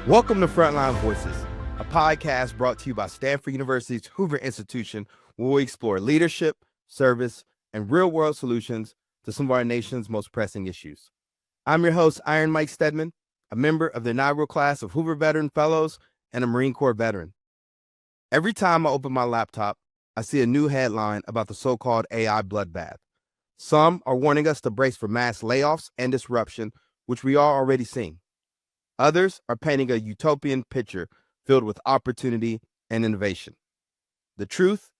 Welcome to Frontline Voices, a podcast brought to you by Stanford University's Hoover Institution, where we explore leadership, service, and real-world solutions to some of our nation's most pressing issues. I'm your host, Iron Mike Steadman, a member of the inaugural class of Hoover Veteran Fellows and a Marine Corps veteran. Every time I open my laptop, I see a new headline about the so-called AI bloodbath. Some are warning us to brace for mass layoffs and disruption, which we are already seeing. Others are painting a utopian picture filled with opportunity and innovation. The truth,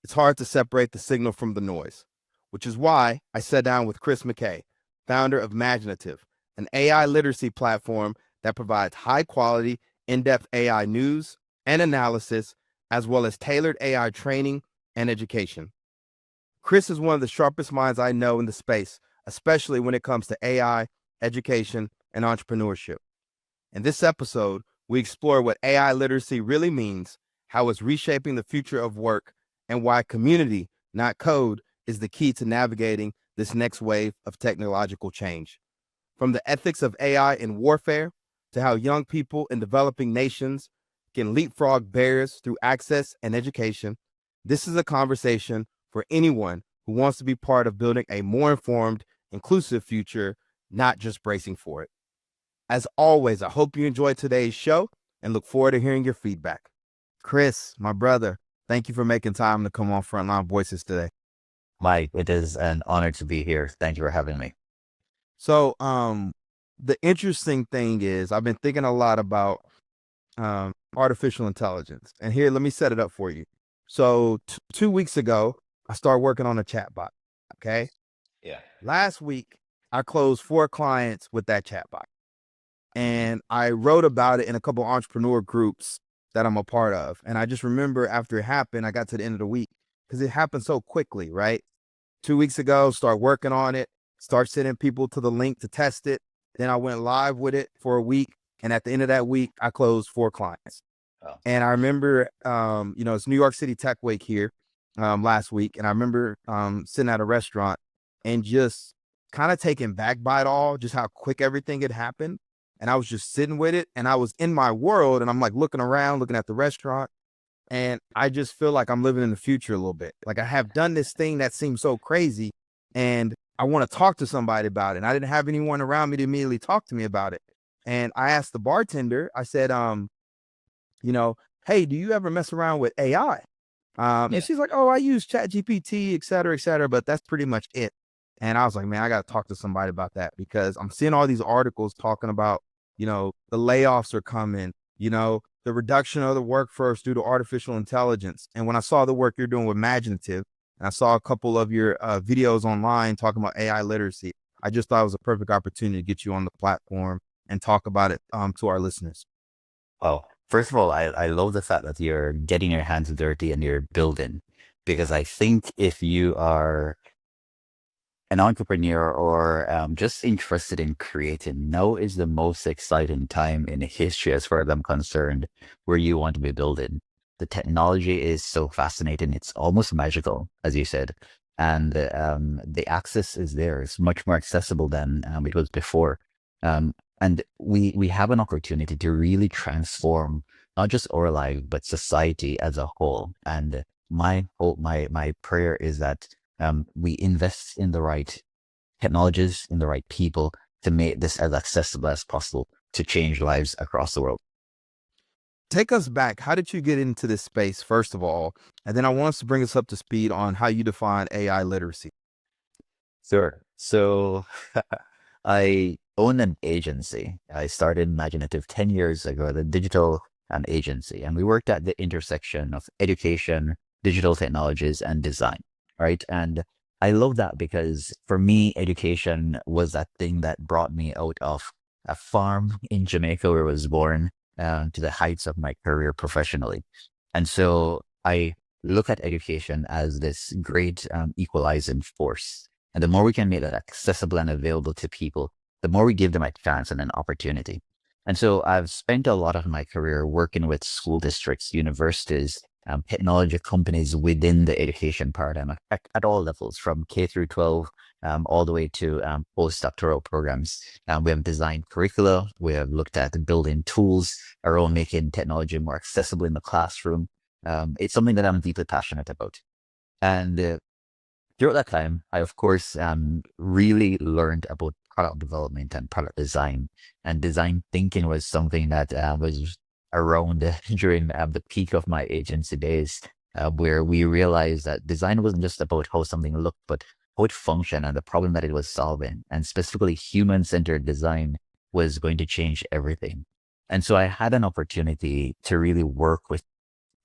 it's hard to separate the signal from the noise, which is why I sat down with Chris McKay, founder of Maginative, an AI literacy platform that provides high-quality, in-depth AI news and analysis, as well as tailored AI training and education. Chris is one of the sharpest minds I know in the space, especially when it comes to AI, education, and entrepreneurship. In this episode, we explore what AI literacy really means, how it's reshaping the future of work, and why community, not code, is the key to navigating this next wave of technological change. From the ethics of AI in warfare to how young people in developing nations can leapfrog barriers through access and education, this is a conversation for anyone who wants to be part of building a more informed, inclusive future, not just bracing for it. As always, I hope you enjoyed today's show and look forward to hearing your feedback. Chris, my brother, thank you for making time to come on Frontline Voices today. Mike, it is an honor to be here. Thank you for having me. So, the interesting thing is I've been thinking a lot about artificial intelligence. And here, let me set it up for you. So 2 weeks ago, I started working on a chatbot, okay? Yeah. Last week, I closed 4 clients with that chatbot. And I wrote about it in a couple of entrepreneur groups that I'm a part of. And I just remember after it happened, I got to the end of the week because it happened so quickly, right? 2 weeks ago, start working on it, start sending people to the link to test it. Then I went live with it for a week. And at the end of that week, I closed 4 clients. Oh. And I remember, it's New York City Tech Week here last week. And I remember sitting at a restaurant and just kind of taken back by it all, just how quick everything had happened. And I was just sitting with it and I was in my world and I'm like looking around, looking at the restaurant. And I just feel like I'm living in the future a little bit. Like I have done this thing that seems so crazy and I want to talk to somebody about it. And I didn't have anyone around me to immediately talk to me about it. And I asked the bartender, I said, hey, do you ever mess around with AI? And she's like, oh, I use ChatGPT, et cetera, but that's pretty much it. And I was like, man, I got to talk to somebody about that because I'm seeing all these articles talking about, the layoffs are coming, the reduction of the workforce due to artificial intelligence. And when I saw the work you're doing with Maginative, and I saw a couple of your videos online talking about AI literacy, I just thought it was a perfect opportunity to get you on the platform and talk about it to our listeners. Well, first of all, I love the fact that you're getting your hands dirty and you're building, because I think if you are an entrepreneur or just interested in creating, now is the most exciting time in history as far as I'm concerned, where you want to be building. The technology is so fascinating. It's almost magical, as you said. And the access is there. It's much more accessible than it was before. And we have an opportunity to really transform not just our life, but society as a whole. And my hope, my prayer is that we invest in the right technologies, in the right people to make this as accessible as possible to change lives across the world. Take us back. How did you get into this space, first of all? And then I want us to bring us up to speed on how you define AI literacy. Sure. So I own an agency. I started Maginative 10 years ago, the digital agency, and we worked at the intersection of education, digital technologies, and design, right? And I love that because for me, education was that thing that brought me out of a farm in Jamaica where I was born to the heights of my career professionally. And so I look at education as this great equalizing force. And the more we can make that accessible and available to people, the more we give them a chance and an opportunity. And so I've spent a lot of my career working with school districts, universities, technology companies within the education paradigm at all levels, from K through 12, all the way to postdoctoral programs. We have designed curricula. We have looked at building tools around making technology more accessible in the classroom. It's something that I'm deeply passionate about. And throughout that time, I, of course, really learned about product development and product design. And design thinking was something that was around during the peak of my agency days, where we realized that design wasn't just about how something looked, but how it functioned and the problem that it was solving. And specifically, human-centered design was going to change everything. And so I had an opportunity to really work with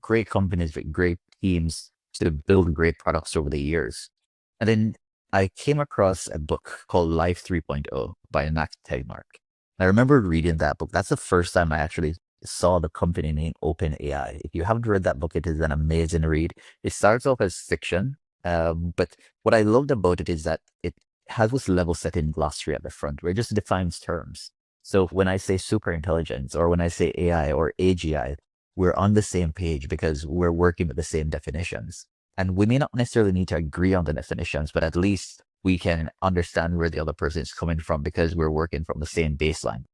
great companies, with great teams to build great products over the years. And then I came across a book called Life 3.0 by Max Tegmark. I remember reading that book. That's the first time I actually saw the company name OpenAI. If you haven't read that book, it is an amazing read. It starts off as fiction, but what I loved about it is that it has this level setting glossary at the front where it just defines terms. So when I say super intelligence or when I say AI or AGI, we're on the same page because we're working with the same definitions. And we may not necessarily need to agree on the definitions, but at least we can understand where the other person is coming from because we're working from the same baseline.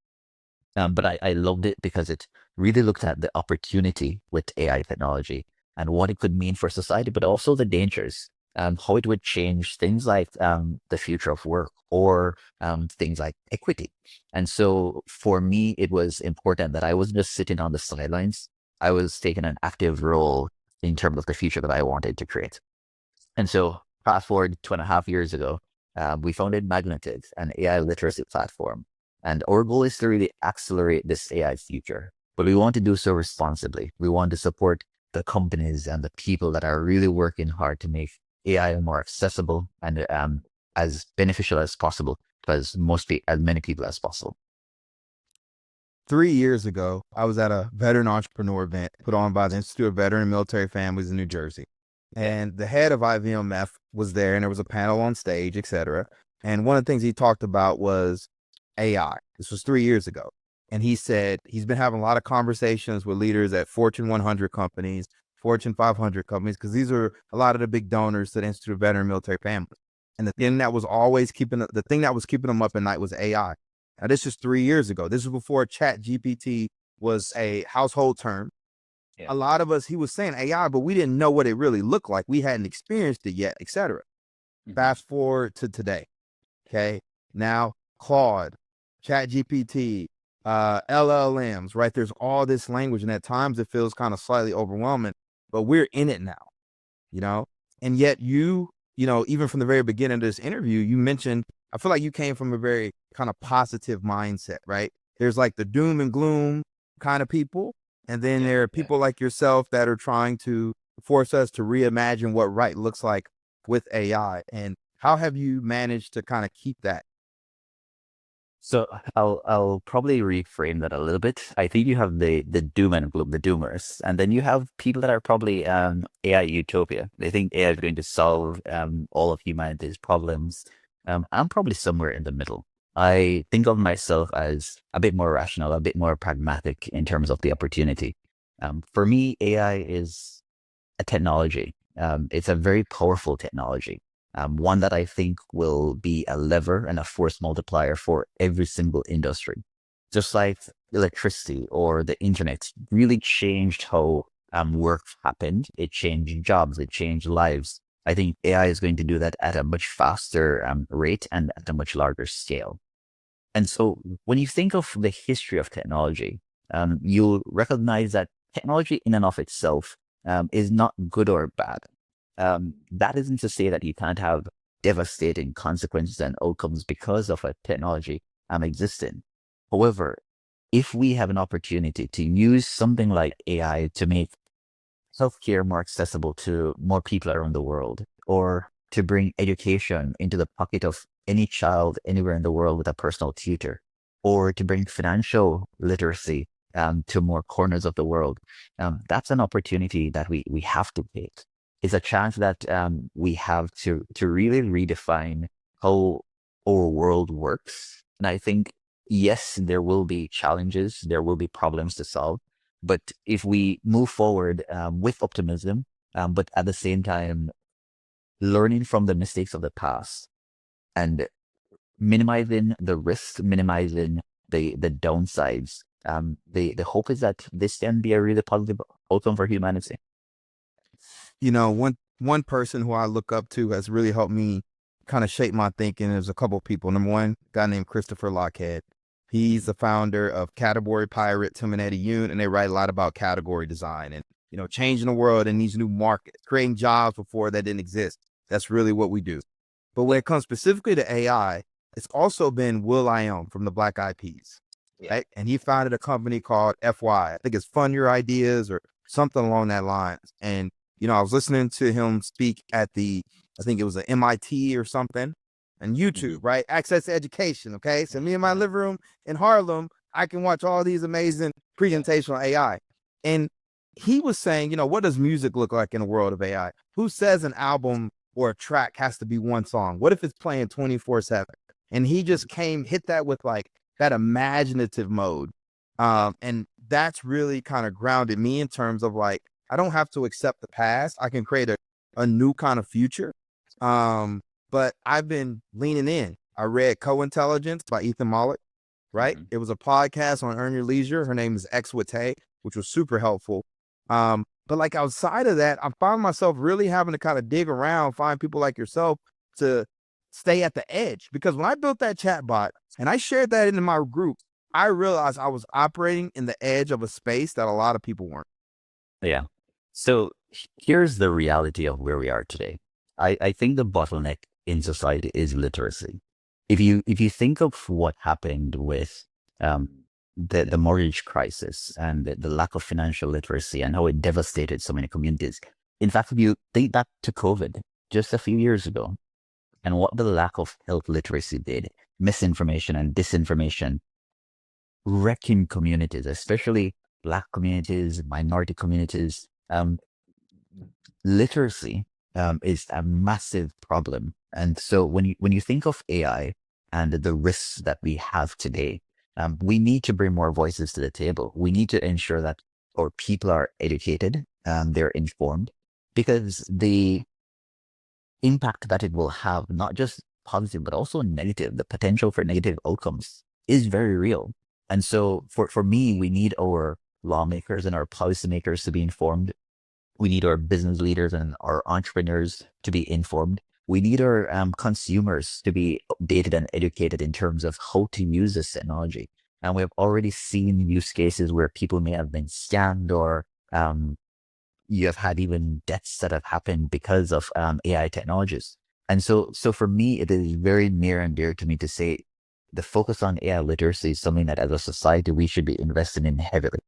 But I loved it because it really looked at the opportunity with AI technology and what it could mean for society, but also the dangers, how it would change things like the future of work or things like equity. And so for me, it was important that I wasn't just sitting on the sidelines. I was taking an active role in terms of the future that I wanted to create. And so fast forward 2.5 years ago, we founded Maginative, an AI literacy platform. And our goal is to really accelerate this AI future, but we want to do so responsibly. We want to support the companies and the people that are really working hard to make AI more accessible and as beneficial as possible to as many people as possible. 3 years ago, I was at a veteran entrepreneur event put on by the Institute of Veteran and Military Families in New Jersey. And the head of IVMF was there, and there was a panel on stage, et cetera. And one of the things he talked about was AI. This was 3 years ago. And he said he's been having a lot of conversations with leaders at Fortune 100 companies, Fortune 500 companies, because these are a lot of the big donors to the Institute of Veteran and Military Families. And the thing that was keeping them up at night was AI. Now, this is 3 years ago. This was before ChatGPT was a household term. Yeah. A lot of us, he was saying AI, but we didn't know what it really looked like. We hadn't experienced it yet, et cetera. Fast forward to today. Okay. Now, Claude, ChatGPT, LLMs, right? There's all this language, and at times it feels kind of slightly overwhelming, but we're in it now, you know? And yet even from the very beginning of this interview, you mentioned, I feel like you came from a very kind of positive mindset, right? There's like the doom and gloom kind of people. And then there are people like yourself that are trying to force us to reimagine what right looks like with AI. And how have you managed to kind of keep that? So I'll probably reframe that a little bit. I think you have the doom and gloom, the doomers, and then you have people that are probably AI utopia. They think AI is going to solve all of humanity's problems. I'm probably somewhere in the middle. I think of myself as a bit more rational, a bit more pragmatic in terms of the opportunity. For me, AI is a technology. It's a very powerful technology, one that I think will be a lever and a force multiplier for every single industry. Just like electricity or the internet really changed how work happened. It changed jobs, it changed lives. I think AI is going to do that at a much faster rate and at a much larger scale. And so when you think of the history of technology, you'll recognize that technology in and of itself is not good or bad. That isn't to say that you can't have devastating consequences and outcomes because of a technology existing. However, if we have an opportunity to use something like AI to make healthcare more accessible to more people around the world, or to bring education into the pocket of any child anywhere in the world with a personal tutor, or to bring financial literacy to more corners of the world, that's an opportunity that we have to take. It's a chance that we have to really redefine how our world works. And I think, yes, there will be challenges, there will be problems to solve, But if we move forward with optimism, but at the same time learning from the mistakes of the past and minimizing the risks, minimizing the downsides, the hope is that this can be a really positive outcome for humanity. You know, one person who I look up to has really helped me kind of shape my thinking. There's a couple of people. Number one, a guy named Christopher Lockhead. He's the founder of Category Pirate, Tim and Eddie Yoon, and they write a lot about category design and, you know, changing the world in these new markets, creating jobs before that didn't exist. That's really what we do. But when it comes specifically to AI, it's also been will.i.am from the Black Eyed Peas, right? And he founded a company called FY. I think it's Fund Your Ideas or something along that lines. And, you know, I was listening to him speak at I think it was an MIT or something, and YouTube, right? Access to education, okay? So me in my living room in Harlem, I can watch all these amazing presentations on AI. And he was saying, you know, what does music look like in the world of AI? Who says an album or a track has to be one song? What if it's playing 24/7? And he just hit that with like that imaginative mode. And that's really kind of grounded me in terms of like, I don't have to accept the past. I can create a new kind of future. But I've been leaning in. I read Co-Intelligence by Ethan Mollick, right? It was a podcast on Earn Your Leisure. Her name is X Wate, which was super helpful. But like outside of that, I found myself really having to kind of dig around, find people like yourself to stay at the edge. Because when I built that chatbot and I shared that into my group, I realized I was operating in the edge of a space that a lot of people weren't. Yeah. So here's the reality of where we are today. I think the bottleneck in society is literacy. If you think of what happened with the mortgage crisis and the lack of financial literacy and how it devastated so many communities. In fact, if you think back to COVID just a few years ago and what the lack of health literacy did, misinformation and disinformation, wrecking communities, especially Black communities, minority communities. Literacy is a massive problem. And so when you think of AI and the risks that we have today, we need to bring more voices to the table. We need to ensure that our people are educated, they're informed, because the impact that it will have, not just positive, but also negative, the potential for negative outcomes is very real. And so for me, we need our lawmakers and our policymakers to be informed. We need our business leaders and our entrepreneurs to be informed. We need our consumers to be updated and educated in terms of how to use this technology. And we have already seen use cases where people may have been scammed, or you have had even deaths that have happened because of AI technologies. And so for me, it is very near and dear to me to say the focus on AI literacy is something that as a society, we should be investing in heavily.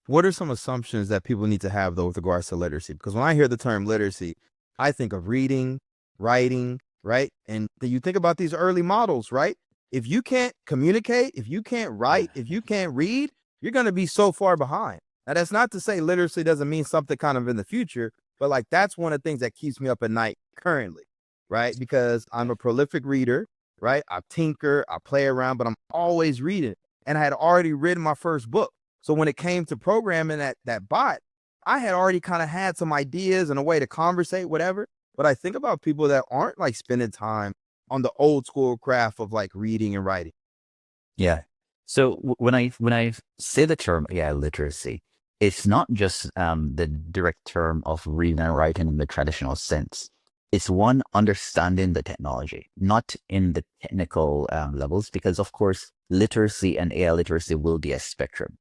What are some assumptions that people need to have, though, with regards to literacy? Because when I hear the term literacy, I think of reading, writing, right? And then you think about these early models, right? If you can't communicate, if you can't write, if you can't read, you're going to be so far behind. Now, that's not to say literacy doesn't mean something kind of in the future, but like that's one of the things that keeps me up at night currently, right? Because I'm a prolific reader, right? I tinker, I play around, but I'm always reading. And I had already written my first book. So when it came to programming that bot, I had already kind of had some ideas and a way to conversate, whatever. But I think about people that aren't like spending time on the old school craft of like reading and writing. Yeah. So when I say the term AI literacy, it's not just the direct term of reading and writing in the traditional sense. It's one, understanding the technology, not in the technical levels, because of course, literacy and AI literacy will be a spectrum.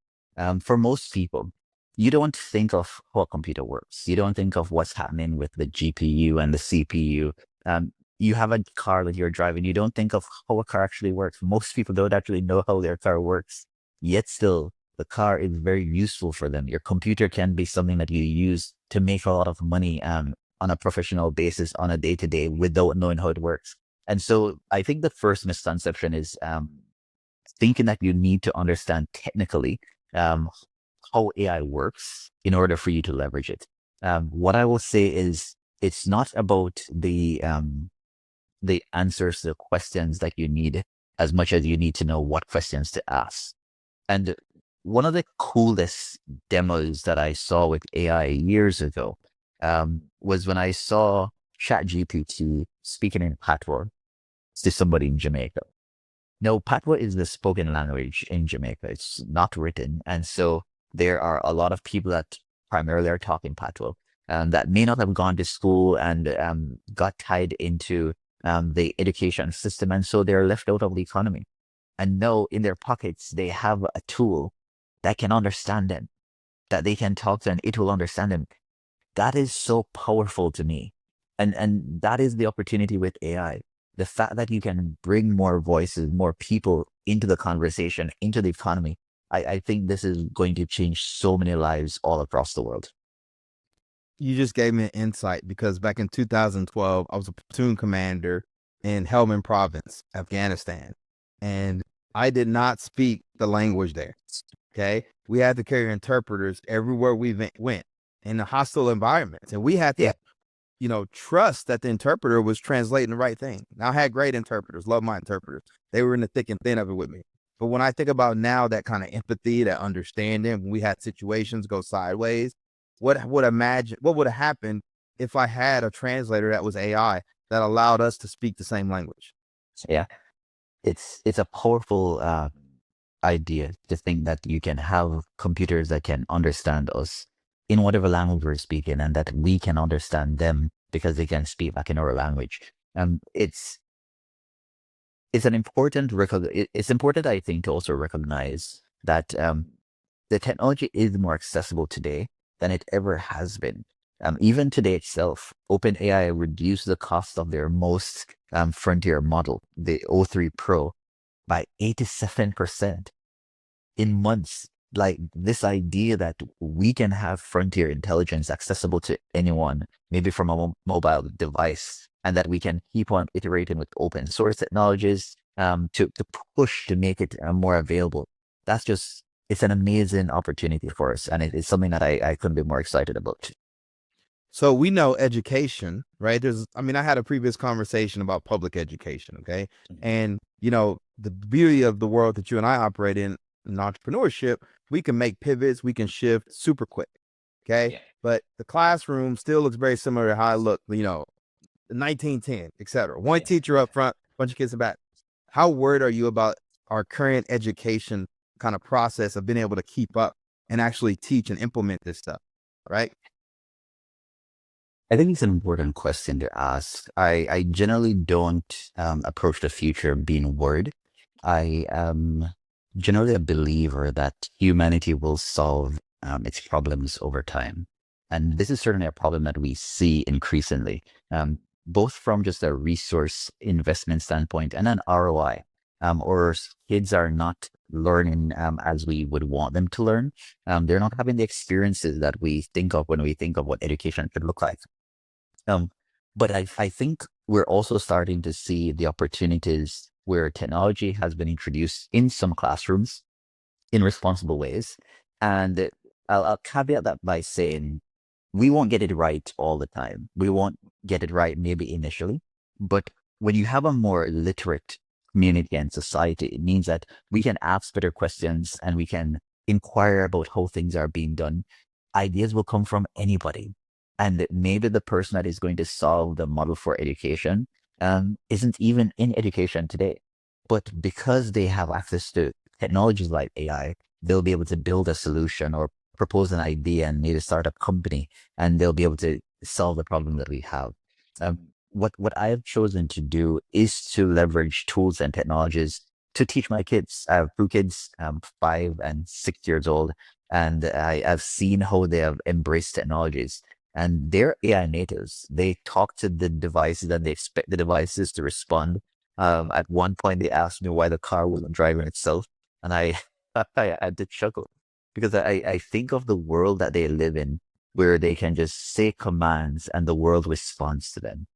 For most people, you don't think of how a computer works. You don't think of what's happening with the GPU and the CPU. You have a car that you're driving. You don't think of how a car actually works. Most people don't actually know how their car works. Yet still, the car is very useful for them. Your computer can be something that you use to make a lot of money on a professional basis on a day-to-day without knowing how it works. And so I think the first misconception is thinking that you need to understand technically how AI works in order for you to leverage it. What I will say is it's not about the answers to the questions that you need as much as you need to know what questions to ask. And one of the coolest demos that I saw with AI years ago was when I saw ChatGPT speaking in Patois to somebody in Jamaica. No, Patois is the spoken language in Jamaica. It's not written. And so there are a lot of people that primarily are talking Patois that may not have gone to school and got tied into the education system. And so they're left out of the economy. And now in their pockets, they have a tool that can understand them, that they can talk to and it will understand them. That is so powerful to me. And that is the opportunity with AI. The fact that you can bring more voices, more people into the conversation, into the economy. I think this is going to change so many lives all across the world. You just gave me an insight because back in 2012, I was a platoon commander in Helmand Province, Afghanistan, and I did not speak the language there. Okay. We had to carry interpreters everywhere we went in the hostile environments, and we had to, trust that the interpreter was translating the right thing. Now, I had great interpreters, love my interpreters. They were in the thick and thin of it with me. But when I think about now that kind of empathy, that understanding, when we had situations go sideways, what would have happened if I had a translator that was AI that allowed us to speak the same language? Yeah, it's a powerful idea to think that you can have computers that can understand us in whatever language we're speaking, and that we can understand them because they can speak back in our language. It's important, I think, to also recognize that the technology is more accessible today than it ever has been. Even today itself, OpenAI reduced the cost of their most frontier model, the O3 Pro, by 87% in months. Like this idea that we can have frontier intelligence accessible to anyone, maybe from a mobile device, and that we can keep on iterating with open source technologies to push to make it more available. It's an amazing opportunity for us. And it is something that I couldn't be more excited about. So we know education, right? I had a previous conversation about public education. Okay. And, the beauty of the world that you and I operate in entrepreneurship, we can make pivots, we can shift super quick. Okay. Yeah. But the classroom still looks very similar to how I look, 1910, et cetera. One teacher up front, bunch of kids in back. How worried are you about our current education kind of process of being able to keep up and actually teach and implement this stuff? Right. I think it's an important question to ask. I generally don't approach the future being worried. I am generally a believer that humanity will solve its problems over time. And this is certainly a problem that we see increasingly, both from just a resource investment standpoint and an ROI. Or kids are not learning as we would want them to learn. They're not having the experiences that we think of when we think of what education should look like. But I think we're also starting to see the opportunities where technology has been introduced in some classrooms in responsible ways. And I'll caveat that by saying we won't get it right all the time. We won't get it right maybe initially. But when you have a more literate community and society, it means that we can ask better questions and we can inquire about how things are being done. Ideas will come from anybody. And maybe the person that is going to solve the model for education isn't even in education today. But because they have access to technologies like AI, they'll be able to build a solution or propose an idea and maybe start a company, and they'll be able to solve the problem that we have. What I have chosen to do is to leverage tools and technologies to teach my kids. I have two kids, 5 and 6 years old, and I've seen how they have embraced technologies. And they're AI natives. They talk to the devices and they expect the devices to respond. At one point, they asked me why the car wasn't driving itself. And I had to chuckle because I think of the world that they live in where they can just say commands and the world responds to them.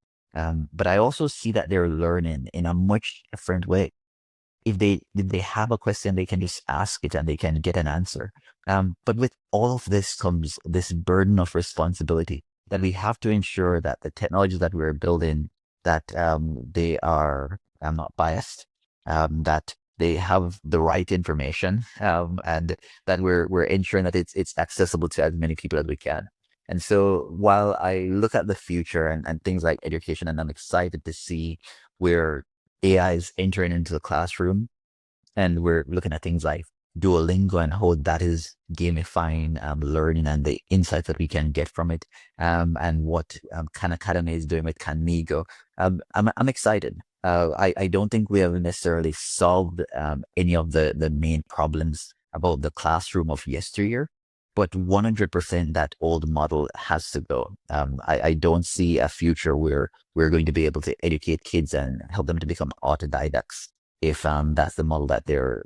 But I also see that they're learning in a much different way. If they have a question, they can just ask it and they can get an answer. But with all of this comes this burden of responsibility that we have to ensure that the technologies that we're building, that they are not biased, that they have the right information, and that we're ensuring that it's accessible to as many people as we can. And so while I look at the future and things like education, and I'm excited to see where AI is entering into the classroom, and we're looking at things like Duolingo and how that is gamifying learning and the insights that we can get from it, and what Khan Academy is doing with Canmigo. I'm excited. I don't think we have necessarily solved any of the main problems about the classroom of yesteryear, but 100% that old model has to go. I don't see a future where we're going to be able to educate kids and help them to become autodidacts if that's the model that they're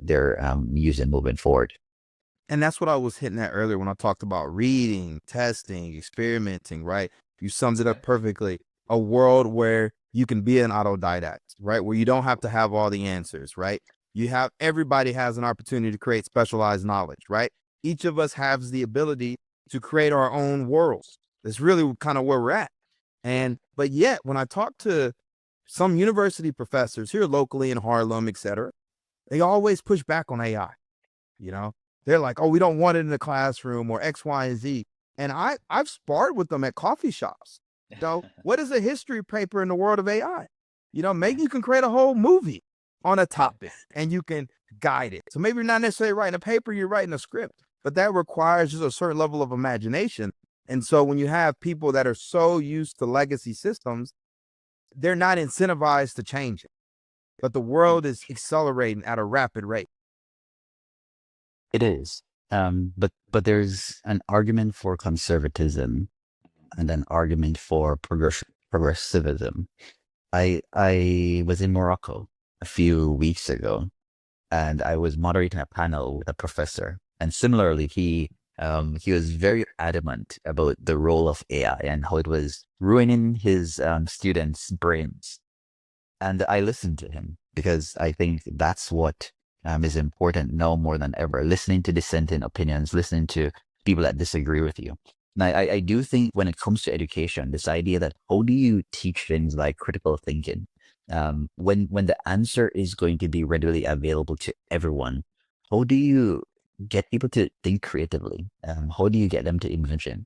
using moving forward. And that's what I was hitting at earlier when I talked about reading, testing, experimenting, right? You summed it up perfectly. A world where you can be an autodidact, right? Where you don't have to have all the answers, right? Everybody has an opportunity to create specialized knowledge, right? Each of us has the ability to create our own worlds. That's really kind of where we're at. But yet, when I talk to some university professors here locally in Harlem, et cetera, they always push back on AI. You know, they're like, oh, we don't want it in the classroom or X, Y, and Z. And I've sparred with them at coffee shops. What is a history paper in the world of AI? Maybe you can create a whole movie on a topic and you can guide it. So maybe you're not necessarily writing a paper, you're writing a script, but that requires just a certain level of imagination. And so when you have people that are so used to legacy systems, they're not incentivized to change it. But the world is accelerating at a rapid rate. It is. But there's an argument for conservatism and an argument for progressivism. I was in Morocco a few weeks ago, and I was moderating a panel with a professor. And similarly, he was very adamant about the role of AI and how it was ruining his students' brains. And I listened to him because I think that's what is important now more than ever. Listening to dissenting opinions, listening to people that disagree with you. And I do think when it comes to education, this idea that how do you teach things like critical thinking, when the answer is going to be readily available to everyone, how do you get people to think creatively? How do you get them to envision?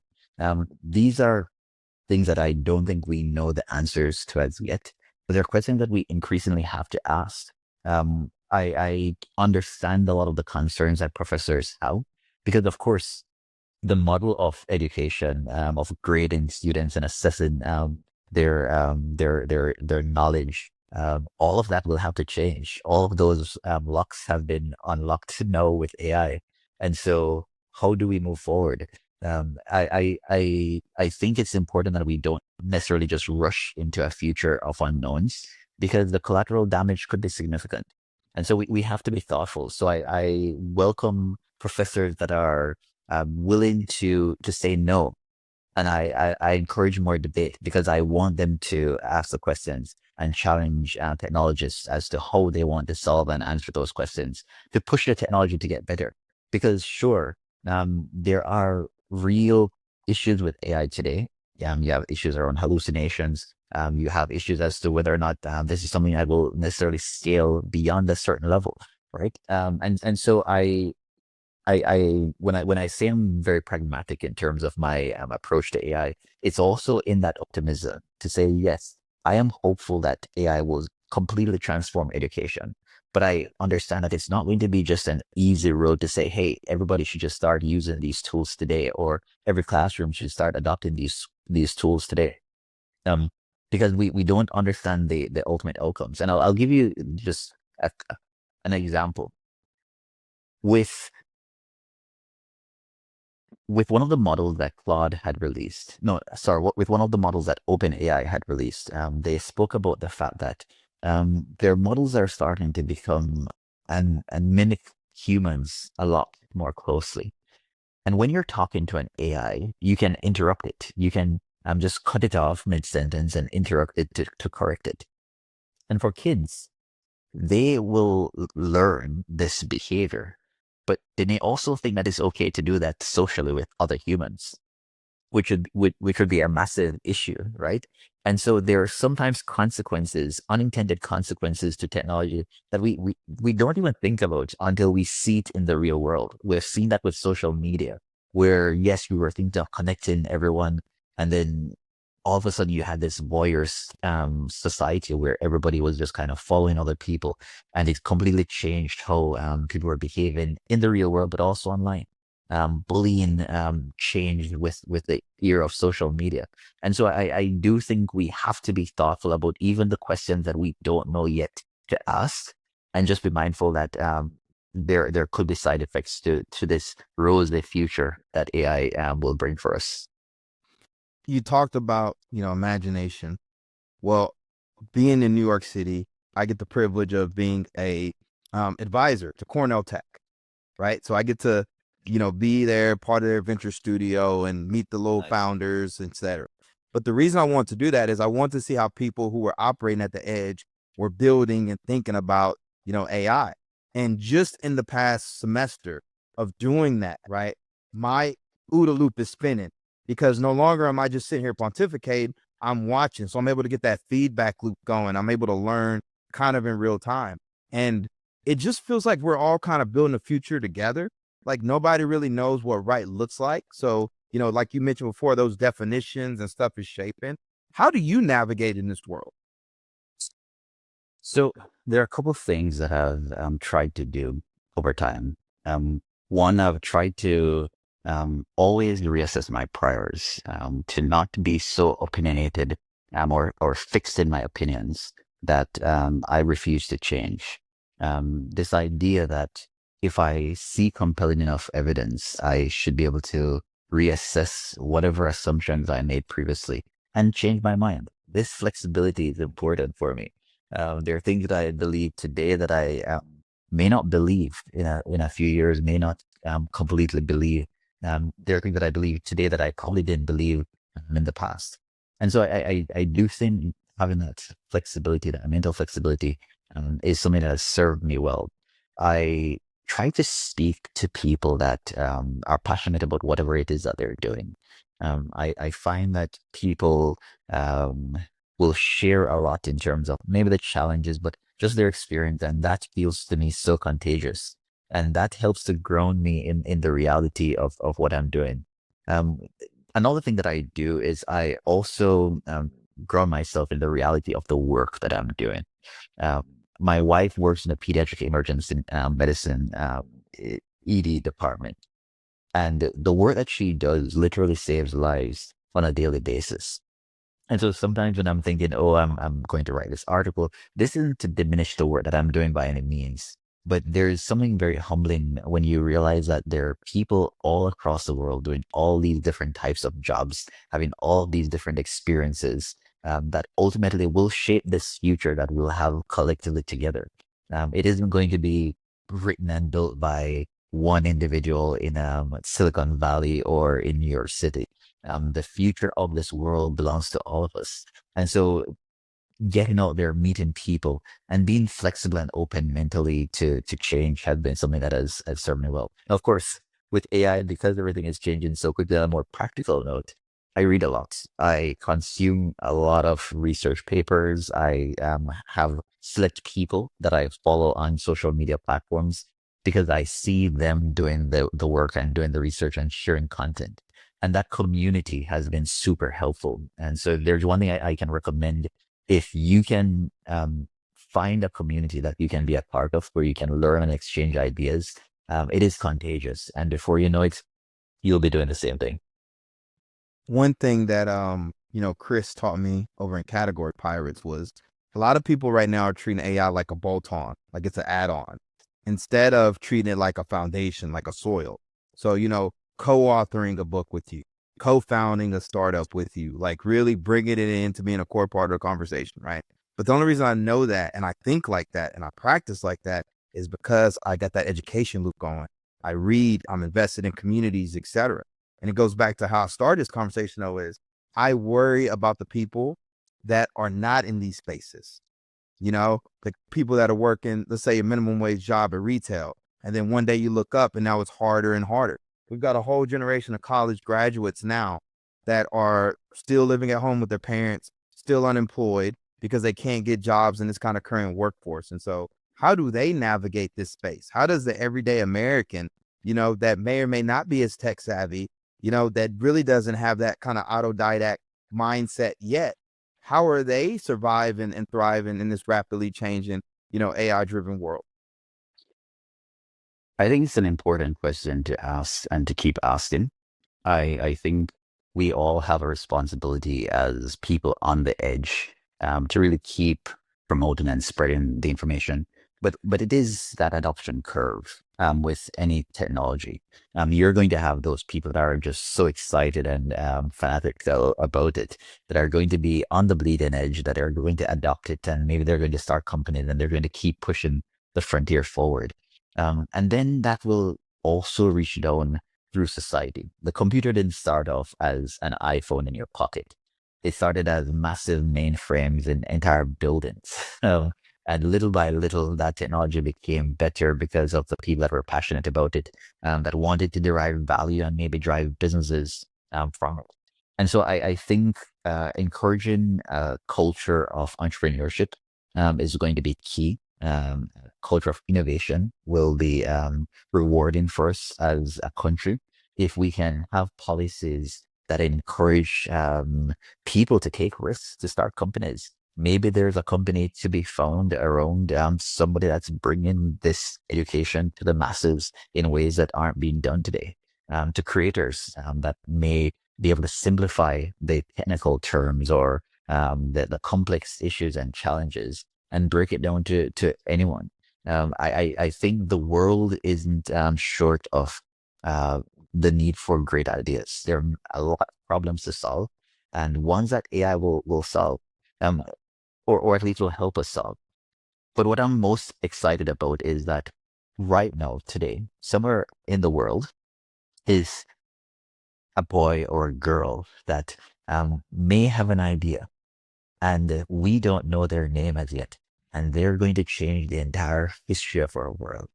These are things that I don't think we know the answers to as yet, but they're questions that we increasingly have to ask. I understand a lot of the concerns that professors have, because of course, the model of education, of grading students and assessing their knowledge, all of that will have to change. All of those locks have been unlocked now with AI, and so how do we move forward? I think it's important that we don't necessarily just rush into a future of unknowns, because the collateral damage could be significant, and so we have to be thoughtful. So I welcome professors that are willing to say no. And I encourage more debate, because I want them to ask the questions and challenge technologists as to how they want to solve and answer those questions, to push the technology to get better. Because sure, there are real issues with AI today. You have issues around hallucinations. You have issues as to whether or not this is something that will necessarily scale beyond a certain level, right? And so when I say I'm very pragmatic in terms of my approach to AI, it's also in that optimism to say, yes, I am hopeful that AI will completely transform education. But I understand that it's not going to be just an easy road to say, hey, everybody should just start using these tools today, or every classroom should start adopting these tools today. Because we don't understand the ultimate outcomes. And I'll give you just an example. With one of the models that Claude had released, no, sorry, with one of the models that OpenAI had released, they spoke about the fact that their models are starting to become and mimic humans a lot more closely. And when you're talking to an AI, you can interrupt it. You can just cut it off mid-sentence and interrupt it to correct it. And for kids, they will learn this behavior, but they may also think that it's okay to do that socially with other humans, which would be a massive issue, right? And so there are sometimes consequences, unintended consequences to technology that we don't even think about until we see it in the real world. We've seen that with social media, where yes, we were thinking of connecting everyone, and then all of a sudden you had this voyeurs society where everybody was just kind of following other people, and it completely changed how people were behaving in the real world, but also online. Bullying changed with the era of social media. And so I do think we have to be thoughtful about even the questions that we don't know yet to ask, and just be mindful that there could be side effects to this rosy future that AI will bring for us. You talked about, imagination. Well, being in New York City, I get the privilege of being a advisor to Cornell Tech, right? So I get to, be there, part of their venture studio and meet the little Nice. founders, et cetera. But the reason I want to do that is I want to see how people who are operating at the edge were building and thinking about, AI. And just in the past semester of doing that, right, my OODA loop is spinning because no longer am I just sitting here pontificating, I'm watching. So I'm able to get that feedback loop going. I'm able to learn kind of in real time. And it just feels like we're all kind of building a future together. Like nobody really knows what right looks like. So, like you mentioned before, those definitions and stuff is shaping. How do you navigate in this world? So there are a couple of things that I've tried to do over time. Um, One, I've tried to always reassess my priors, to not be so opinionated or fixed in my opinions that I refuse to change. This idea that if I see compelling enough evidence, I should be able to reassess whatever assumptions I made previously and change my mind. This flexibility is important for me. There are things that I believe today that I may not believe in a few years, may not completely believe. There are things that I believe today that I probably didn't believe in the past. And so I do think having that flexibility, that mental flexibility, is something that has served me well. I try to speak to people that are passionate about whatever it is that they're doing. I find that people will share a lot in terms of maybe the challenges, but just their experience. And that feels to me so contagious. And that helps to ground me in the reality of what I'm doing. Um, Another thing that I do is I also ground myself in the reality of the work that I'm doing. Um, my wife works in the pediatric emergency medicine ED department. And the work that she does literally saves lives on a daily basis. And so sometimes when I'm thinking, oh, I'm going to write this article, this isn't to diminish the work that I'm doing by any means. But there's something very humbling when you realize that there are people all across the world doing all these different types of jobs, having all these different experiences that ultimately will shape this future that we'll have collectively together. It isn't going to be written and built by one individual in Silicon Valley or in New York City. The future of this world belongs to all of us. And so getting out there, meeting people, and being flexible and open mentally to change has been something that has served me well. Now, of course, with AI, because everything is changing so quickly, on a more practical note, I read a lot. I consume a lot of research papers. I have select people that I follow on social media platforms because I see them doing the work and doing the research and sharing content. And that community has been super helpful. And so there's one thing I can recommend. If you can find a community that you can be a part of where you can learn and exchange ideas, it is contagious. And before you know it, you'll be doing the same thing. One thing that Chris taught me over in Category Pirates was a lot of people right now are treating AI like a bolt-on, like it's an add-on, instead of treating it like a foundation, like a soil. So, co-authoring a book with you, co-founding a startup with you, like really bringing it into being a core part of the conversation, right? But the only reason I know that and I think like that and I practice like that is because I got that education loop going. I read, I'm invested in communities, etc. And it goes back to how I started this conversation though, is I worry about the people that are not in these spaces. The people that are working, let's say a minimum wage job at retail. And then one day you look up and now it's harder and harder. We've got a whole generation of college graduates now that are still living at home with their parents, still unemployed because they can't get jobs in this kind of current workforce. And so how do they navigate this space? How does the everyday American, that may or may not be as tech savvy, that really doesn't have that kind of autodidact mindset yet, how are they surviving and thriving in this rapidly changing, AI driven world? I think it's an important question to ask and to keep asking. I think we all have a responsibility as people on the edge to really keep promoting and spreading the information. But it is that adoption curve with any technology. You're going to have those people that are just so excited and fanatic about it, that are going to be on the bleeding edge, that are going to adopt it, and maybe they're going to start companies and they're going to keep pushing the frontier forward. And then that will also reach down through society. The computer didn't start off as an iPhone in your pocket. It started as massive mainframes in entire buildings. And little by little, that technology became better because of the people that were passionate about it, that wanted to derive value and maybe drive businesses from it. And so I think encouraging a culture of entrepreneurship is going to be key. Culture of innovation will be rewarding for us as a country if we can have policies that encourage people to take risks to start companies. Maybe there's a company to be found around somebody that's bringing this education to the masses in ways that aren't being done today. To creators that may be able to simplify the technical terms or the complex issues and challenges and break it down to anyone. I think the world isn't short of the need for great ideas. There are a lot of problems to solve, and ones that AI will solve, um, or at least will help us solve. But what I'm most excited about is that right now, today, somewhere in the world is a boy or a girl that may have an idea, and we don't know their name as yet, and they're going to change the entire history of our world.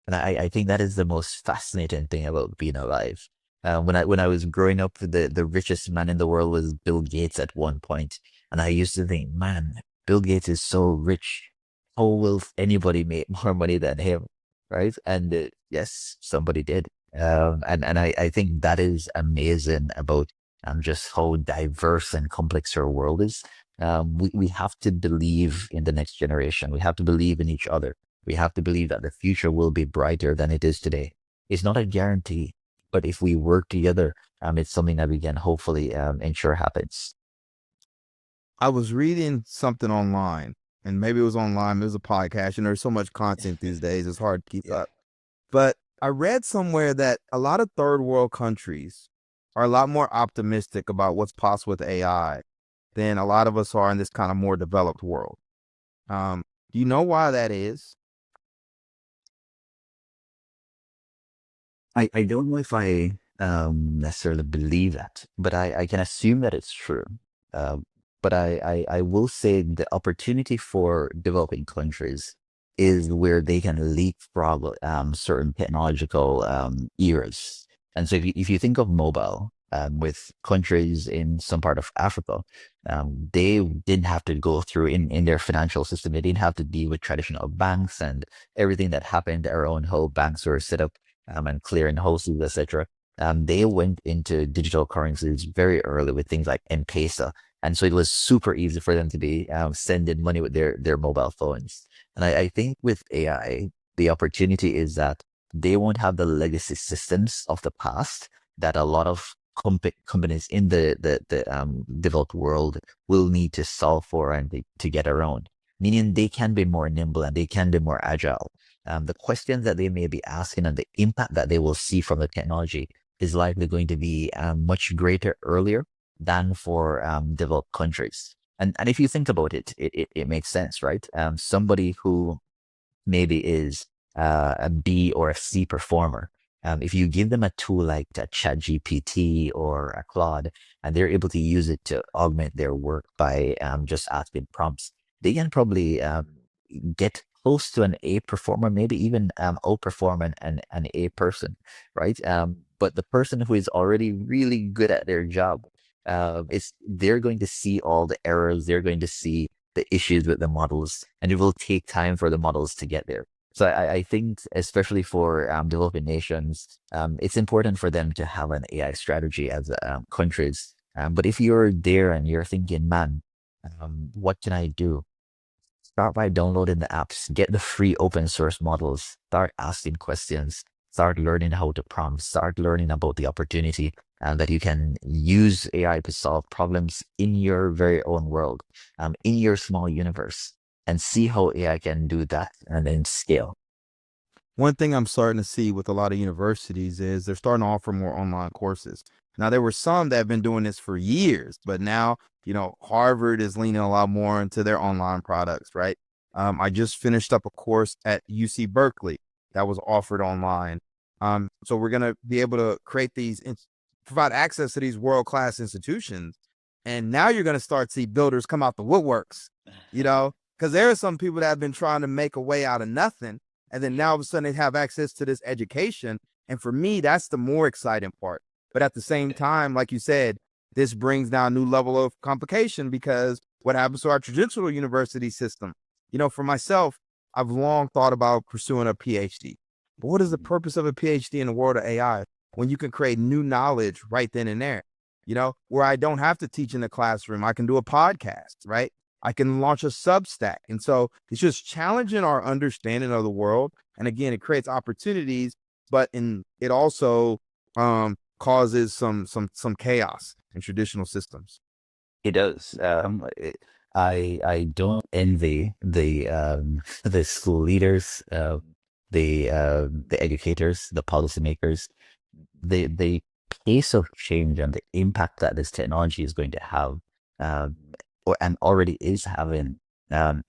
And I think that is the most fascinating thing about being alive. When I was growing up, the richest man in the world was Bill Gates at one point, and I used to think, man, Bill Gates is so rich. How will anybody make more money than him, right? And yes, somebody did. And I think that is amazing about just how diverse and complex our world is. We have to believe in the next generation. We have to believe in each other. We have to believe that the future will be brighter than it is today. It's not a guarantee, but if we work together, it's something that we can hopefully ensure happens. I was reading something online, and maybe it was online, it was a podcast, and there's so much content these days, it's hard to keep Yeah. up. But I read somewhere that a lot of third world countries are a lot more optimistic about what's possible with AI than a lot of us are in this kind of more developed world. Do you know why that is? I don't know if I necessarily believe that, but I can assume that it's true. Um, but I will say the opportunity for developing countries is where they can leapfrog certain technological eras. And so if you think of mobile with countries in some part of Africa, they didn't have to go through in their financial system, they didn't have to deal with traditional banks and everything that happened around how banks were set up and clearing houses, etc. They went into digital currencies very early with things like M-Pesa. And so it was super easy for them to be sending money with their mobile phones. And I think with AI, the opportunity is that they won't have the legacy systems of the past that a lot of companies in the developed world will need to solve for and to get around, meaning they can be more nimble and they can be more agile. The questions that they may be asking and the impact that they will see from the technology is likely going to be much greater earlier than for developed countries. And if you think about it, it makes sense, right? Somebody who maybe is a B or a C performer. If you give them a tool like a ChatGPT or a Claude, and they're able to use it to augment their work by just asking prompts, they can probably get close to an A performer, maybe even outperform an A person, right? But the person who is already really good at their job, It's they're going to see all the errors, they're going to see the issues with the models, and it will take time for the models to get there. So I think, especially for developing nations, it's important for them to have an AI strategy as countries. But if you're there and you're thinking, man, what can I do? Start by downloading the apps, get the free open source models, start asking questions, start learning how to prompt, start learning about the opportunity and that you can use AI to solve problems in your very own world, in your small universe, and see how AI can do that and then scale. One thing I'm starting to see with a lot of universities is they're starting to offer more online courses. Now, there were some that have been doing this for years, but now, Harvard is leaning a lot more into their online products, right? I just finished up a course at UC Berkeley that was offered online. So we're going to be able to create provide access to these world-class institutions. And now you're going to start to see builders come out the woodworks, because there are some people that have been trying to make a way out of nothing. And then now all of a sudden they have access to this education. And for me, that's the more exciting part. But at the same time, like you said, this brings down a new level of complication because what happens to our traditional university system? For myself, I've long thought about pursuing a PhD. But what is the purpose of a PhD in the world of AI when you can create new knowledge right then and there? Where I don't have to teach in the classroom, I can do a podcast, right? I can launch a Substack. And so it's just challenging our understanding of the world. And again, it creates opportunities, but it also causes some chaos in traditional systems. It does. I don't envy the the school leaders, the educators, the policymakers, the pace of change and the impact that this technology is going to have, and already is having,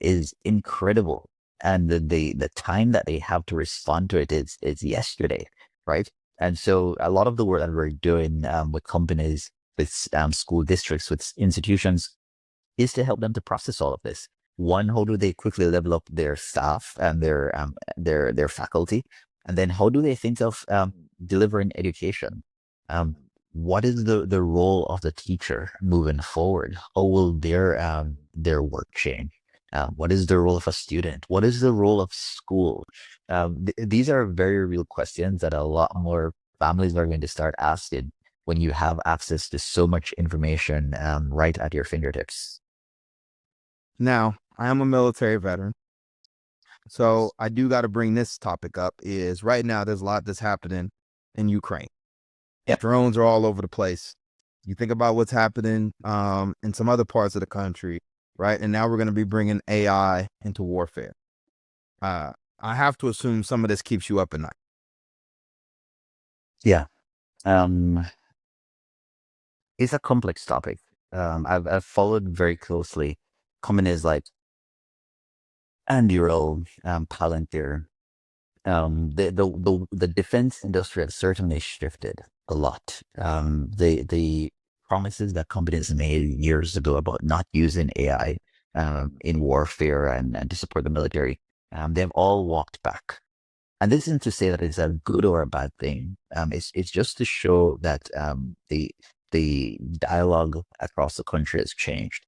is incredible. And the time that they have to respond to it is yesterday, right? And so a lot of the work that we're doing with companies, with school districts, with institutions, is to help them to process all of this. One, how do they quickly level up their staff and their faculty, and then how do they think of delivering education? What is the role of the teacher moving forward? How will their work change? What is the role of a student? What is the role of school? These are very real questions that a lot more families are going to start asking when you have access to so much information right at your fingertips. Now, I am a military veteran, so I do got to bring this topic up. Is right now there's a lot that's happening in Ukraine. Yep. Drones are all over the place. You think about what's happening in some other parts of the country, right? And now we're going to be bringing AI into warfare. I have to assume some of this keeps you up at night. Yeah. It's a complex topic. I've followed very closely companies like Anduril, Palantir. The defense industry has certainly shifted a lot. The promises that companies made years ago about not using AI in warfare and to support the military, they've all walked back. And this isn't to say that it's a good or a bad thing. It's just to show that the dialogue across the country has changed.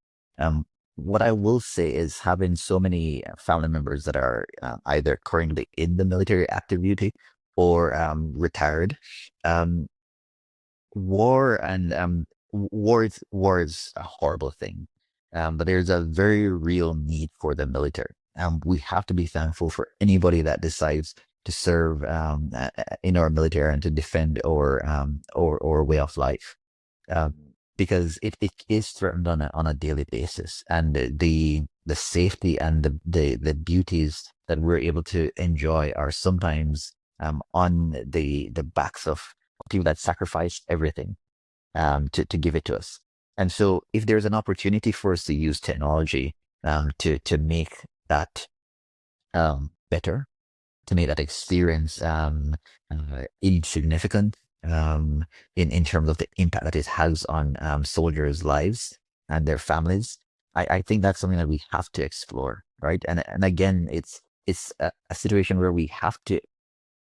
What I will say is having so many family members that are either currently in the military active duty or retired. War is a horrible thing, but there's a very real need for the military. We have to be thankful for anybody that decides to serve in our military and to defend our way of life, because it is threatened on a daily basis, and the safety and the beauties that we're able to enjoy are sometimes on the backs of people that sacrifice everything to give it to us. And so if there's an opportunity for us to use technology to make that better, to make that experience insignificant in terms of the impact that it has on soldiers' lives and their families, I think that's something that we have to explore, right? And again, it's a situation where we have to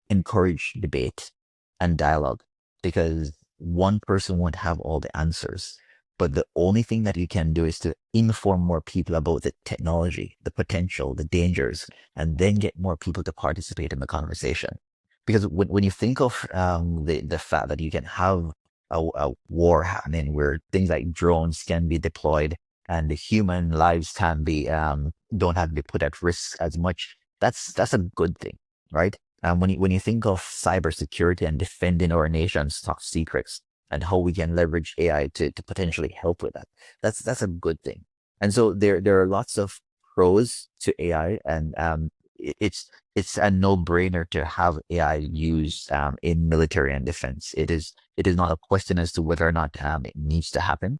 encourage debate and dialogue, because one person won't have all the answers. But the only thing that you can do is to inform more people about the technology, the potential, the dangers, and then get more people to participate in the conversation. Because when you think of the fact that you can have a war happening where things like drones can be deployed and the human lives can be don't have to be put at risk as much, that's a good thing, right? When you think of cybersecurity and defending our nation's top secrets and how we can leverage AI to potentially help with that, that's a good thing. And so there are lots of pros to AI, and it's a no-brainer to have AI used in military and defense. It is not a question as to whether or not it needs to happen.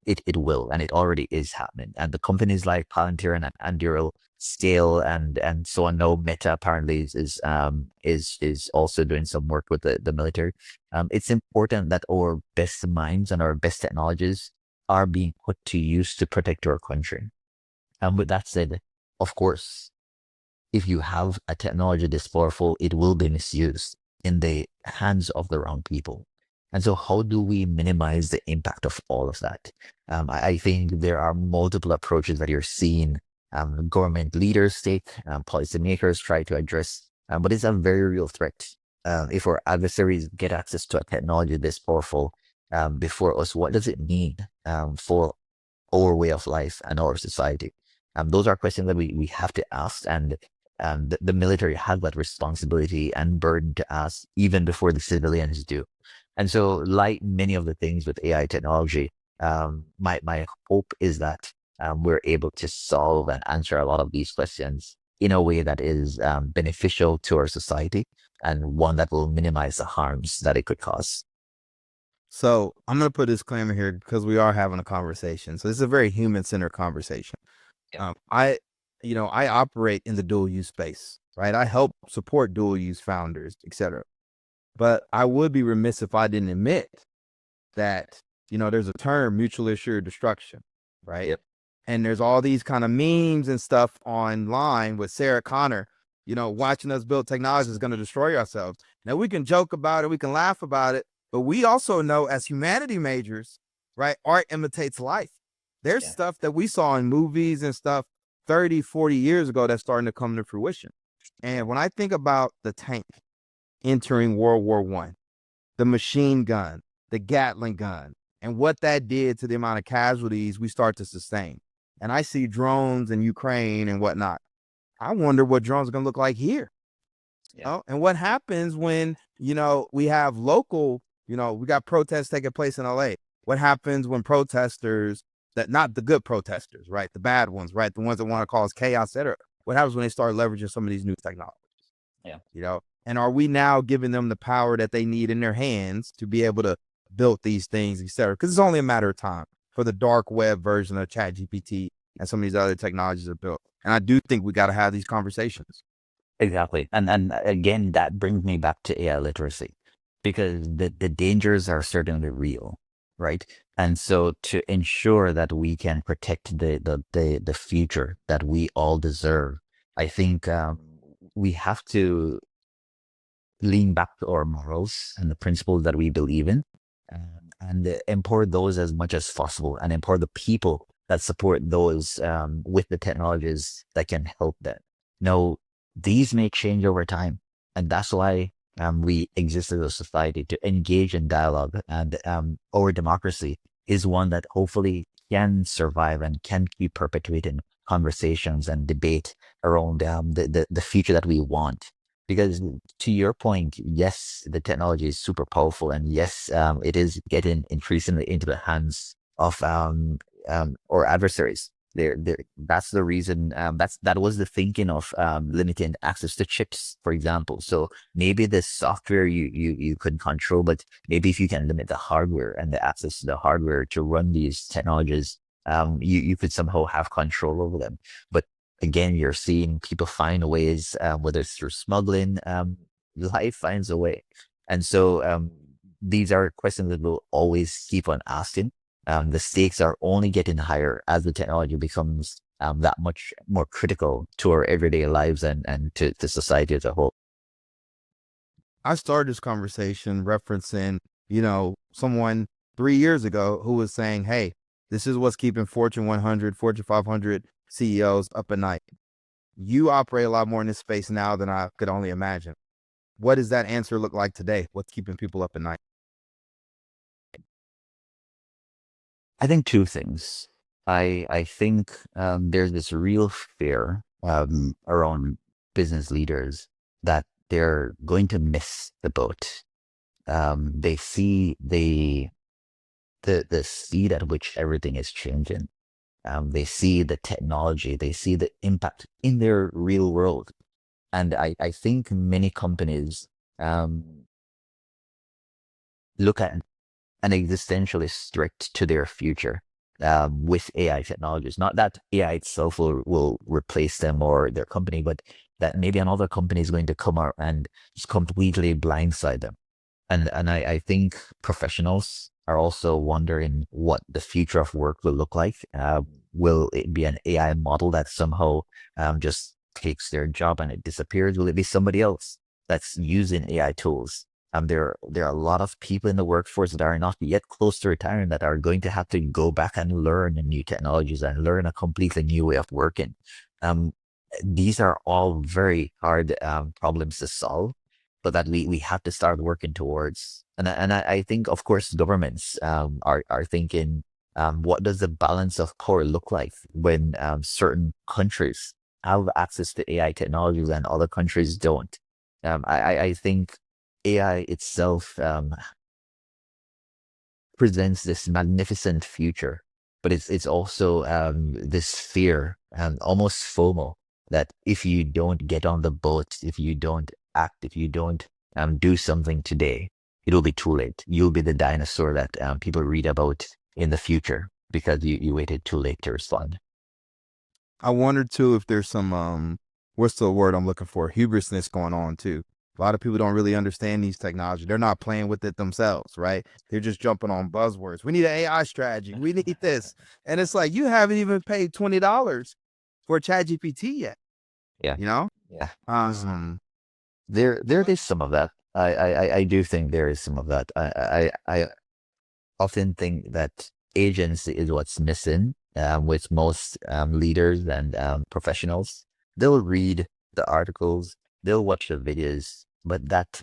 It will, and it already is happening. And the companies like Palantir and Anduril scale and so on. Now Meta apparently is also doing some work with the military. It's important that our best minds and our best technologies are being put to use to protect our country. And with that said, of course, if you have a technology this powerful, it will be misused in the hands of the wrong people. And so, how do we minimize the impact of all of that? I think there are multiple approaches that you're seeing government leaders take, policymakers try to address, but it's a very real threat. If our adversaries get access to a technology this powerful before us, what does it mean for our way of life and our society? Those are questions that we have to ask, and the military has that responsibility and burden to ask even before the civilians do. And so, like many of the things with AI technology, my hope is that we're able to solve and answer a lot of these questions in a way that is beneficial to our society and one that will minimize the harms that it could cause. So I'm going to put a disclaimer here because we are having a conversation. So this is a very human-centered conversation. Yeah. I operate in the dual use space, right? I help support dual use founders, et cetera. But I would be remiss if I didn't admit that, there's a term, mutually assured destruction, right? Yep. And there's all these kind of memes and stuff online with Sarah Connor, watching us build technology is going to destroy ourselves. Now we can joke about it, we can laugh about it, but we also know as humanity majors, right? Art imitates life. There's Yeah. stuff that we saw in movies and stuff 30, 40 years ago that's starting to come to fruition. And when I think about the tank entering World War I, the machine gun, the Gatling gun, and what that did to the amount of casualties we start to sustain. And I see drones in Ukraine and whatnot. I wonder what drones are going to look like here. Yeah. And what happens when, we have local, we got protests taking place in LA. What happens when protesters, that not the good protesters, right? The bad ones, right? The ones that want to cause chaos, et cetera. What happens when they start leveraging some of these new technologies? Yeah. And are we now giving them the power that they need in their hands to be able to build these things, et cetera? Because it's only a matter of time for the dark web version of ChatGPT and some of these other technologies are built. And I do think we got to have these conversations. Exactly. And again, that brings me back to AI literacy, because the dangers are certainly real, right? And so to ensure that we can protect the future that we all deserve, I think we have to lean back to our morals and the principles that we believe in, and empower those as much as possible, and empower the people that support those with the technologies that can help them. Now, these may change over time, and that's why we exist as a society, to engage in dialogue, and our democracy is one that hopefully can survive and can keep perpetuating conversations and debate around the future that we want. Because to your point, yes, the technology is super powerful, and yes, it is getting increasingly into the hands of our adversaries. That's the reason. That was the thinking of limiting access to chips, for example. So maybe the software you could control, but maybe if you can limit the hardware and the access to the hardware to run these technologies, you could somehow have control over them. But again, you're seeing people find ways, whether it's through smuggling, life finds a way. And so these are questions that we'll always keep on asking. The stakes are only getting higher as the technology becomes that much more critical to our everyday lives and to society as a whole. I started this conversation referencing, someone 3 years ago who was saying, hey, this is what's keeping Fortune 100, Fortune 500 CEOs up at night. You operate a lot more in this space now than I could only imagine. What does that answer look like today? What's keeping people up at night? I think two things. I think there's this real fear around business leaders that they're going to miss the boat. They see the speed at which everything is changing. They see the technology, they see the impact in their real world. And I think many companies look at an existentialist threat to their future with AI technologies. Not that AI itself will replace them or their company, but that maybe another company is going to come out and just completely blindside them. And I think professionals are also wondering what the future of work will look like. Will it be an AI model that somehow just takes their job and it disappears? Will it be somebody else that's using AI tools? There are a lot of people in the workforce that are not yet close to retiring that are going to have to go back and learn new technologies and learn a completely new way of working. Um, these are all very hard problems to solve, but that we have to start working towards. And I think, of course, governments are thinking, what does the balance of power look like when certain countries have access to AI technologies and other countries don't? I think AI itself presents this magnificent future, but it's also this fear and almost FOMO that if you don't get on the boat, if you don't act, if you don't do something today, it'll be too late. You'll be the dinosaur that people read about in the future because you waited too late to respond. I wonder too if there's some what's the word I'm looking for? Hubrisness going on too. A lot of people don't really understand these technology. They're not playing with it themselves, right? They're just jumping on buzzwords. We need an AI strategy. We need this. And it's like you haven't even paid $20 for ChatGPT yet, Yeah, you know? yeah. Um There is some of that. I do think there is some of that. I often think that agency is what's missing with most leaders and professionals. They'll read the articles, they'll watch the videos, but that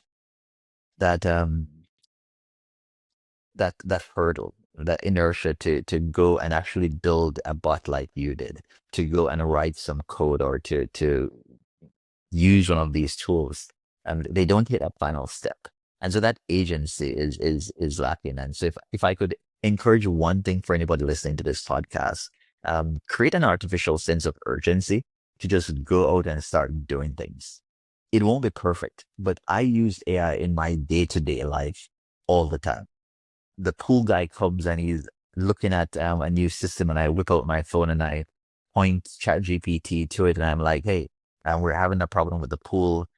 that hurdle, that inertia to go and actually build a bot like you did, to go and write some code or to use one of these tools, they don't hit a final step. And so that agency is lacking. And so if I could encourage one thing for anybody listening to this podcast, create an artificial sense of urgency to just go out and start doing things. It won't be perfect, but I use AI in my day-to-day life all the time. The pool guy comes and he's looking at a new system, and I whip out my phone and I point ChatGPT to it, and I'm like, hey, we're having a problem with the pool.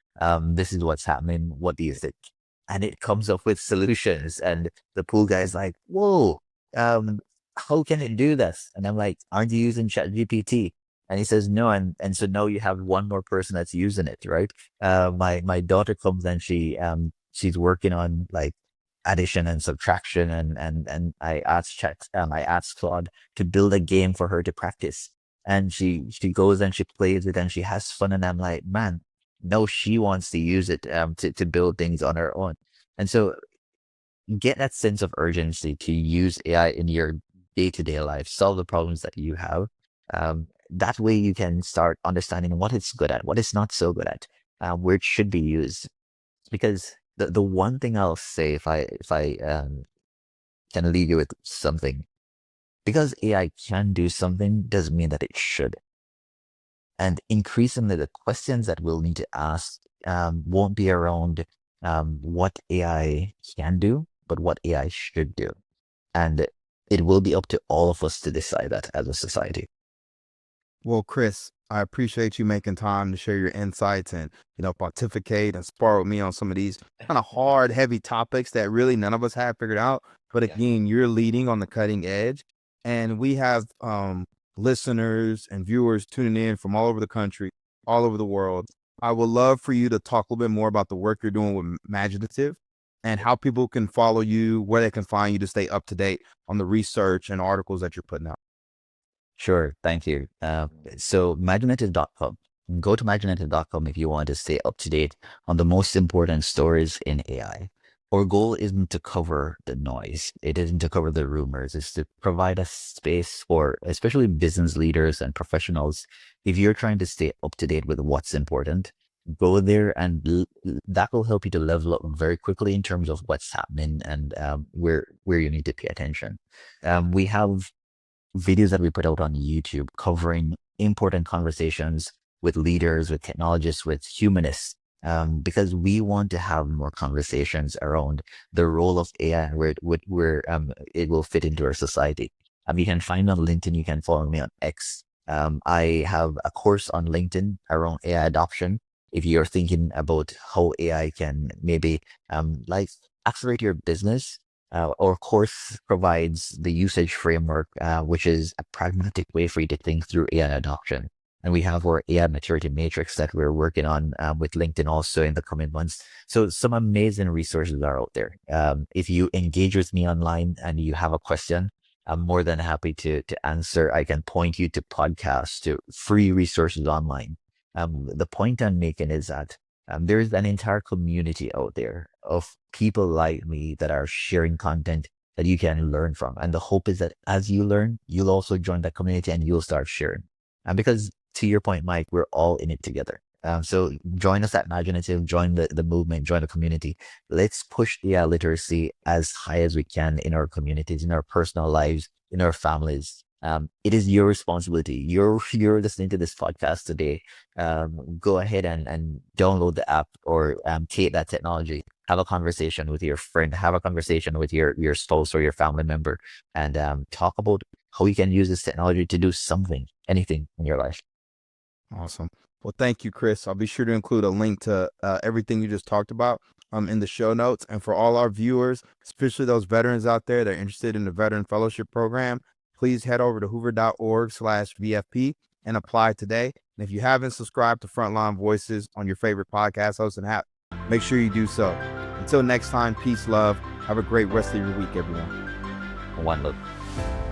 This is what's happening. What do you think? And it comes up with solutions. And the pool guy's like, whoa, how can it do this? And I'm like, aren't you using ChatGPT? And he says, no. And so now you have one more person that's using it, right? My daughter comes and she's working on like addition and subtraction, and I asked Claude to build a game for her to practice, and she goes and she plays it and she has fun, and I'm like, man, no, she wants to use it to build things on her own. And so get that sense of urgency to use AI in your day-to-day life, solve the problems that you have. That way you can start understanding what it's good at, what it's not so good at, where it should be used. Because the one thing I'll say, if I can leave you with something, because AI can do something doesn't mean that it should. And increasingly, the questions that we'll need to ask won't be around what AI can do, but what AI should do. And it will be up to all of us to decide that as a society. Well, Chris, I appreciate you making time to share your insights and, pontificate and spar with me on some of these kind of hard, heavy topics that really none of us have figured out. But Yeah. again, you're leading on the cutting edge. And we have listeners and viewers tuning in from all over the country, all over the world. I would love for you to talk a little bit more about the work you're doing with Maginative and how people can follow you, where they can find you to stay up to date on the research and articles that you're putting out. Sure, thank you. So Maginative.com. Go to Maginative.com if you want to stay up to date on the most important stories in AI. Our goal isn't to cover the noise. It isn't to cover the rumors. It's to provide a space for especially business leaders and professionals. If you're trying to stay up to date with what's important, go there and that will help you to level up very quickly in terms of what's happening and where you need to pay attention. We have videos that we put out on YouTube covering important conversations with leaders, with technologists, with humanists, because we want to have more conversations around the role of AI and where it will fit into our society. You can find me on LinkedIn. You can follow me on X. I have a course on LinkedIn around AI adoption. If you're thinking about how AI can maybe like accelerate your business, our course provides the usage framework, which is a pragmatic way for you to think through AI adoption. And we have our AI maturity matrix that we're working on with LinkedIn also in the coming months. So some amazing resources are out there. If you engage with me online and you have a question, I'm more than happy to answer. I can point you to podcasts, to free resources online. The point I'm making is that there's an entire community out there of people like me that are sharing content that you can learn from. And the hope is that as you learn, you'll also join that community and you'll start sharing. And because to your point, Mike, we're all in it together. So join us at Maginative, join the movement, join the community. Let's push AI literacy as high as we can in our communities, in our personal lives, in our families. It is your responsibility. You're listening to this podcast today. Go ahead and download the app or take that technology. Have a conversation with your friend. Have a conversation with your spouse or your family member, and talk about how you can use this technology to do something, anything in your life. Awesome. Well, thank you, Chris. I'll be sure to include a link to everything you just talked about in the show notes. And for all our viewers, especially those veterans out there that are interested in the Veteran Fellowship Program, please head over to hoover.org/VFP and apply today. And if you haven't subscribed to Frontline Voices on your favorite podcast host and app, make sure you do so. Until next time, peace, love. Have a great rest of your week, everyone. One love.